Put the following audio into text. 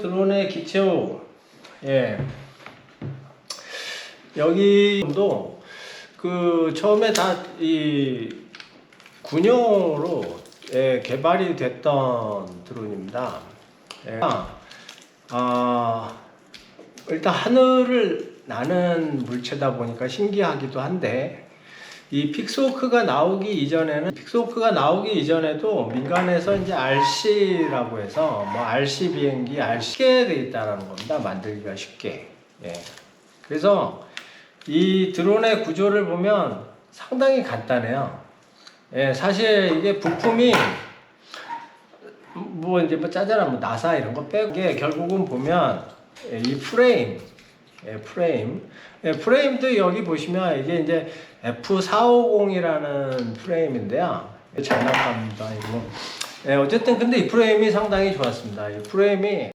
드론의 기초, 예, 여기도 처음에 다 이 군용으로 개발이 됐던 드론입니다. 예. 일단 하늘을 나는 물체다 보니까 신기하기도 한데, 이 픽스호크가 나오기 이전에도 민간에서 이제 RC라고 해서 뭐 RC 비행기, RC게 돼 있다는 겁니다. 만들기가 쉽게. 예. 그래서 이 드론의 구조를 보면 상당히 간단해요. 예, 사실 이게 부품이 뭐 이제 뭐 짜잘한 뭐 나사 이런 거 빼고, 이게 결국은 보면 이 프레임, 프레임도 여기 보시면 이게 이제 F450이라는 프레임인데요. 장난감입니다, 이거. 어쨌든 근데 이 프레임이 상당히 좋았습니다. 이 프레임이